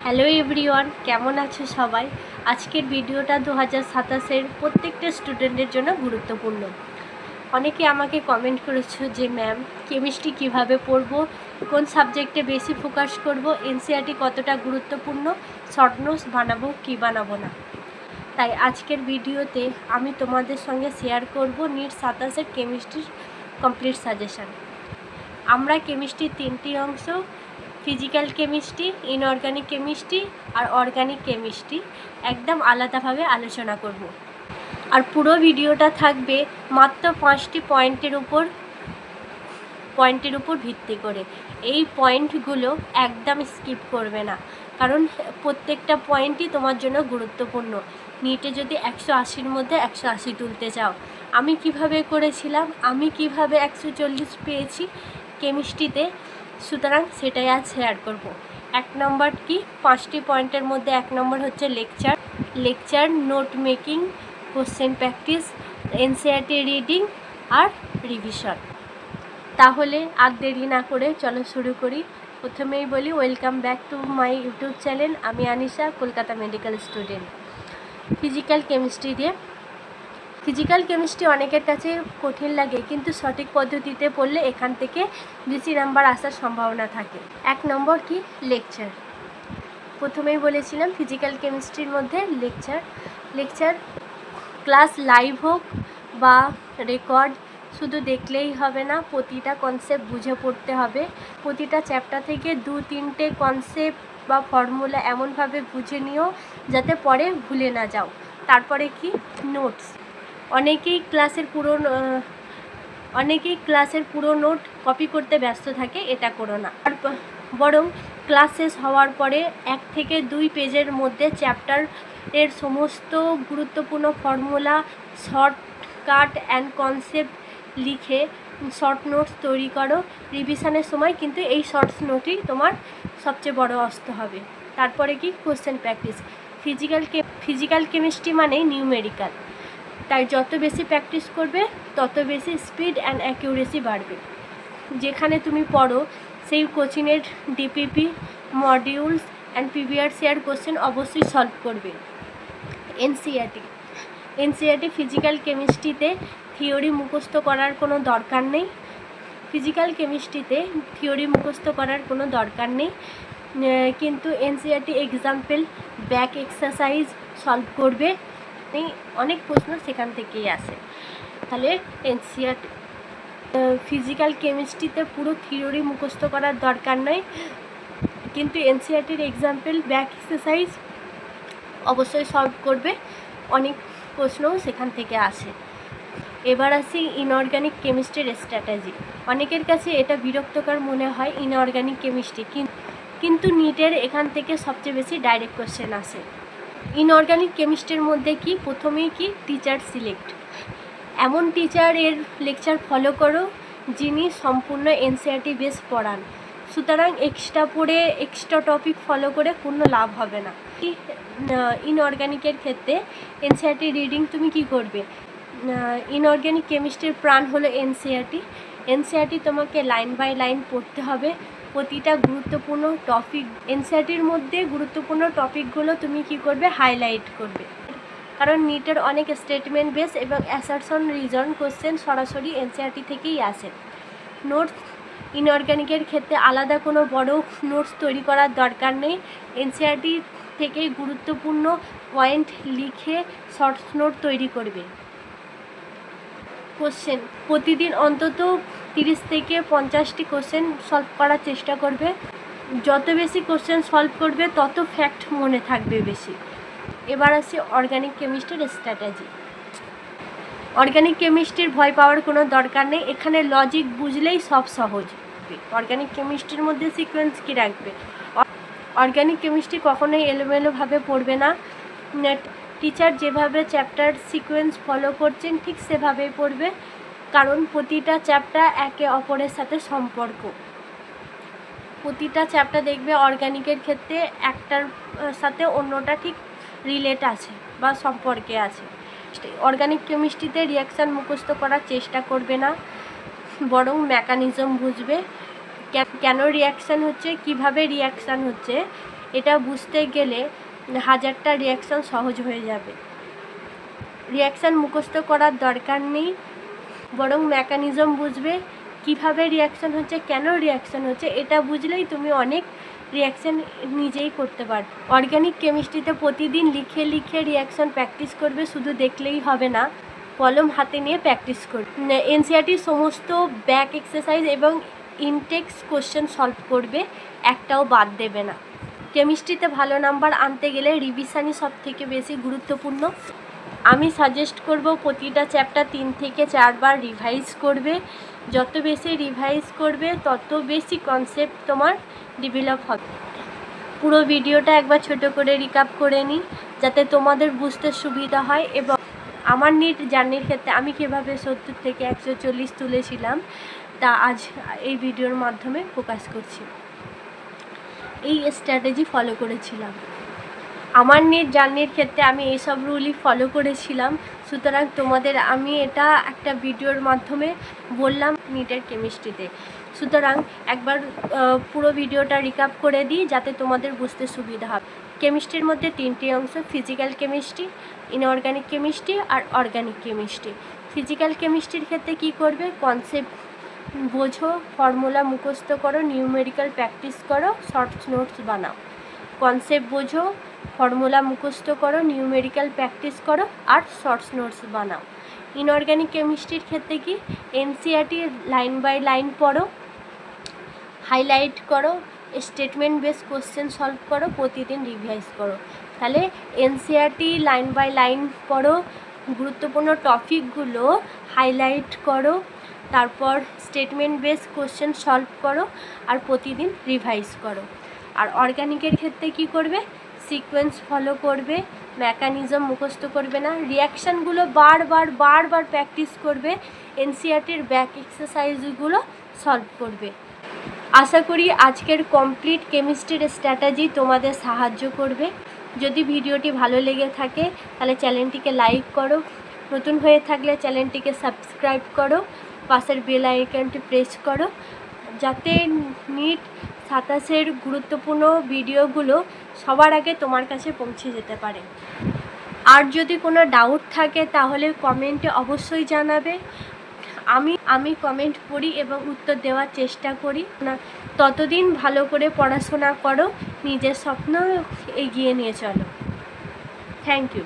Hello everyone, কেমন আছো সবাই? আজকের ভিডিওটা 2027-এর প্রত্যেকটা স্টুডেন্টের জন্য গুরুত্বপূর্ণ। অনেকে আমাকে কমেন্ট করেছো যে ম্যাম, কেমিস্ট্রি কিভাবে পড়ব, কোন সাবজেক্টে বেশি ফোকাস করব, এনসিইআরটি কতটা গুরুত্বপূর্ণ, শর্ট নোটস বানাবো কি বানাবো না। তাই আজকের ভিডিওতে আমি তোমাদের সঙ্গে শেয়ার করব নিট 27-এর কেমিস্ট্রির কমপ্লিট সাজেশান। আমরা কেমিস্ট্রির তিনটি অংশ, ফিজিক্যাল কেমিস্ট্রি, ইনঅর্গানিক কেমিস্ট্রি আর অর্গানিক কেমিস্ট্রি একদম আলাদাভাবে আলোচনা করব। আর পুরো ভিডিওটা থাকবে মাত্র 5টি পয়েন্টের উপর ভিত্তি করে। এই পয়েন্টগুলো একদম স্কিপ করবে না, কারণ প্রত্যেকটা পয়েন্টই তোমার জন্য গুরুত্বপূর্ণ। নিটে যদি 180-র মধ্যে 180 তুলতে চাও, আমি কিভাবে করেছিলাম, আমি কিভাবে 140 পেয়েছি কেমিস্ট্রিতে, সুতরাং সেটাই আজ শেয়ার করব। 1 নম্বর কি, 5টি পয়েন্টের মধ্যে 1 নম্বর হচ্ছে lecture, note making, question practice, NCERT reading আর রিভিশন। তাহলে আর দেরি না করে চলো শুরু করি। প্রথমেই বলি, welcome back to my YouTube channel. আমি Anisha, Kolkata medical student. Physical chemistry অনেকের কাছে কঠিন লাগে, কিন্তু সঠিক পদ্ধতিতে পড়লে এখান থেকে বেশি নাম্বার আসার সম্ভাবনা থাকে। 1 নম্বর কি, লেকচার। প্রথমেই বলেছিলাম ফিজিক্যাল কেমিস্ট্রির মধ্যে লেকচার ক্লাস লাইভ হোক বা রেকর্ড, শুধু দেখলেই হবে না, প্রতিটা কনসেপ্ট বুঝে পড়তে হবে। প্রতিটা চ্যাপ্টার থেকে 2-3টে কনসেপ্ট বা ফর্মুলা এমনভাবে বুঝে নিও যাতে পরে ভুলে না যাও। তারপরে কি, নোটস। অনেকেই ক্লাসের পুরো নোট কপি করতে ব্যস্ত থাকে, এটা করো না। বরং ক্লাস শেষ হওয়ার পরে 1 থেকে 2 পেজের মধ্যে চ্যাপ্টারের সমস্ত গুরুত্বপূর্ণ ফর্মুলা, শর্টকাট অ্যান্ড কনসেপ্ট লিখে শর্ট নোটস তৈরি করো। রিভিশনের সময় কিন্তু এই শর্ট নোটই তোমার সবচেয়ে বড় অস্ত্র হবে। তারপরে কি, কোশ্চেন প্র্যাকটিস। ফিজিক্যাল কেমিস্ট্রি মানেই নিউমেরিক্যাল, তাই যত বেশি প্র্যাকটিস করবে তত বেশি স্পিড অ্যান্ড অ্যাকিউরেসি বাড়বে। যেখানে তুমি পড়ো সেই কোচিংয়ের ডিপিপি, মডিউলস অ্যান্ড পিভিআরসিআর কোশ্চেন অবশ্যই সলভ করবে। এনসিইআরটি ফিজিক্যাল কেমিস্ট্রিতে থিওরি মুখস্থ করার কোনো দরকার নেই। কিন্তু NCERT example, back exercise solve করবে। অনেক প্রশ্ন সেখান থেকেই আসে। তাহলে এনসিইআরটি ফিজিক্যাল কেমিস্ট্রিতে পুরো থিওরি মুখস্থ করার দরকার নয়, কিন্তু এনসিইআরটির এক্সাম্পল, ব্যাক এক্সারসাইজ অবশ্যই সলভ করবে। অনেক প্রশ্নও সেখান থেকে আসে। এবার আসি ইনঅর্গানিক কেমিস্ট্রির স্ট্র্যাটেজি। অনেকের কাছে এটা বিরক্তকর মনে হয় ইনঅর্গানিক কেমিস্ট্রি, কিন্তু নিটের এখান থেকে সবচেয়ে বেশি ডাইরেক্ট কোশ্চেন আসে। ইনঅর্গানিক কেমিস্ট্রির মধ্যে কি, প্রথমেই কি, টিচার সিলেক্ট। এমন টিচারের লেকচার ফলো করো যিনি সম্পূর্ণ এনসিইআরটি বেস পড়ান। সুতরাং এক্সট্রা টপিক ফলো করে কোনো লাভ হবে না। ইনঅর্গানিকের ক্ষেত্রে এনসিইআরটি রিডিং তুমি কি করবে? ইনঅর্গানিক কেমিস্ট্রির প্রাণ হলো এনসিইআরটি তোমাকে লাইন বাই লাইন পড়তে হবে। প্রতিটা গুরুত্বপূর্ণ টপিক, এনসিইআরটির মধ্যে গুরুত্বপূর্ণ টপিকগুলো তুমি কি করবে? হাইলাইট করবে। কারণ নিটের অনেক স্টেটমেন্ট বেস এবং অ্যাসারশন রিজন কোশ্চেন সরাসরি এনসিইআরটি থেকেই আসে। নোটস, ইনঅর্গানিকের ক্ষেত্রে আলাদা কোনো বড় নোটস তৈরি করার দরকার নেই। এনসিইআরটি থেকেই গুরুত্বপূর্ণ পয়েন্ট লিখে শর্ট নোট তৈরি করবে। কোশ্চেন, প্রতিদিন অন্তত 30 থেকে 50টি কোশ্চেন সলভ করার চেষ্টা করবে। যত বেশি কোশ্চেন সলভ করবে তত ফ্যাক্ট মনে থাকবে বেশি। এবার আসি অর্গানিক কেমিস্ট্রির স্ট্র্যাটেজি। অর্গানিক কেমিস্ট্রির ভয় পাওয়ার কোনো দরকার নেই, এখানে লজিক বুঝলেই সব সহজ। অর্গানিক কেমিস্ট্রির মধ্যে সিকোয়েন্স কী রাখবে? অর্গানিক কেমিস্ট্রি কখনোই এলোমেলোভাবে পড়বে না। টিচার যেভাবে চ্যাপ্টার সিকোয়েন্স ফলো করছেন ঠিক সেভাবেই পড়বে, কারণ প্রতিটা চ্যাপ্টার একে অপরের সাথে সম্পর্ক। প্রতিটা চ্যাপ্টার দেখবে অর্গানিকের ক্ষেত্রে একটার সাথে অন্যটা ঠিক রিলেট আছে বা সম্পর্কে আছে। অর্গানিক কেমিস্ট্রিতে রিয়াকশান মুখস্থ করার চেষ্টা করবে না, বরং মেকানিজম বুঝবে। কেন রিয়াকশান হচ্ছে, কিভাবে রিয়াকশান হচ্ছে, এটা বুঝতে গেলে 1000টা রিয়াকশান সহজ হয়ে যাবে। রিয়াকশান মুখস্থ করার দরকার নেই, বরং মেকানিজম বুঝবে কিভাবে রিয়াকশান হচ্ছে, কেন রিয়াকশান হচ্ছে, এটা বুঝলেই তুমি অনেক রিয়াকশান নিজেই করতে পারবে। অর্গানিক কেমিস্ট্রিতে প্রতিদিন লিখে লিখে রিয়াকশান প্র্যাকটিস করবে, শুধু দেখলেই হবে না, কলম হাতে নিয়ে প্র্যাকটিস করবে। এনসিইআরটির সমস্ত ব্যাক এক্সারসাইজ এবং ইনটেক্স কোশ্চেন সলভ করবে, একটাও বাদ দেবে না। কেমিস্ট্রিতে ভালো নাম্বার আনতে গেলে রিভিশনই সব থেকে বেশি গুরুত্বপূর্ণ। আমি সাজেস্ট করব প্রতিটা চ্যাপ্টার 3 থেকে 4 বার রিভাইজ করবে। যত বেশি রিভাইজ করবে তত বেশি কনসেপ্ট তোমার ডেভেলপ হবে। পুরো ভিডিওটা একবার ছোট করে রিক্যাপ করে নিই যাতে তোমাদের বুঝতে সুবিধা হয়। এবং আমার নিট জার্নির ক্ষেত্রে আমি কীভাবে 70 থেকে 140 তুলেছিলাম তা আজ এই ভিডিওর মাধ্যমে প্রকাশ করছি। এই স্ট্র্যাটেজি ফলো করেছিলাম। আমার নিট জার্নির ক্ষেত্রে আমি এইসব রুলই ফলো করেছিলাম, সুতরাং তোমাদের আমি এটা একটা ভিডিওর মাধ্যমে বললাম নিটের কেমিস্ট্রিতে। সুতরাং একবার পুরো ভিডিওটা রিক্যাপ করে দিই যাতে তোমাদের বুঝতে সুবিধা হবে। কেমিস্ট্রির মধ্যে 3টি অংশ, ফিজিক্যাল কেমিস্ট্রি, ইনঅর্গানিক কেমিস্ট্রি আর অর্গানিক কেমিস্ট্রি। ফিজিক্যাল কেমিস্ট্রির ক্ষেত্রে কি করবে, কনসেপ্ট বোঝো, ফর্মুলা মুখস্থ করো, নিউমেরিক্যাল প্র্যাকটিস করো, শর্ট নোটস বানাও। কনসেপ্ট বোঝো, ফর্মুলা মুখস্থ করো, নিউমেরিক্যাল প্র্যাকটিস করো আর শর্টস নোটস বানাও। ইনঅর্গানিক কেমিস্ট্রির ক্ষেত্রে কি, এনসিইআরটি লাইন বাই লাইন পড়ো, হাইলাইট করো, স্টেটমেন্ট বেস কোশ্চেন সলভ করো, প্রতিদিন রিভাইজ করো। তাহলে এনসিইআরটি লাইন বাই লাইন পড়ো, গুরুত্বপূর্ণ টপিকগুলো হাইলাইট করো, তারপর স্টেটমেন্ট বেস কোশ্চেন সলভ করো আর প্রতিদিন রিভাইজ করো। আর অর্গানিকের ক্ষেত্রে কি করবে, সিকোয়েন্স ফলো করবে, মেকানিজম মুখস্থ করবে না, রিয়াকশানগুলো বারবার প্র্যাকটিস করবে, এনসিইআরটির ব্যাক এক্সারসাইজগুলো সলভ করবে। আশা করি আজকের কমপ্লিট কেমিস্ট্রির স্ট্র্যাটেজি তোমাদের সাহায্য করবে। যদি ভিডিওটি ভালো লেগে থাকে তাহলে চ্যানেলটিকে লাইক করো, নতুন হয়ে থাকলে চ্যানেলটিকে সাবস্ক্রাইব করো, পাশের বেল আইকনটি প্রেস করো যাতে নিট 27-এর গুরুত্বপূর্ণ ভিডিওগুলো সবার আগে তোমার কাছে পৌঁছে যেতে পারে। আর যদি কোনো ডাউট থাকে তাহলে কমেন্টে অবশ্যই জানাবে। আমি কমেন্ট পড়ি এবং উত্তর দেওয়ার চেষ্টা করি। ততদিন ভালো করে পড়াশোনা করো, নিজের স্বপ্ন এগিয়ে নিয়ে চলো। Thank you.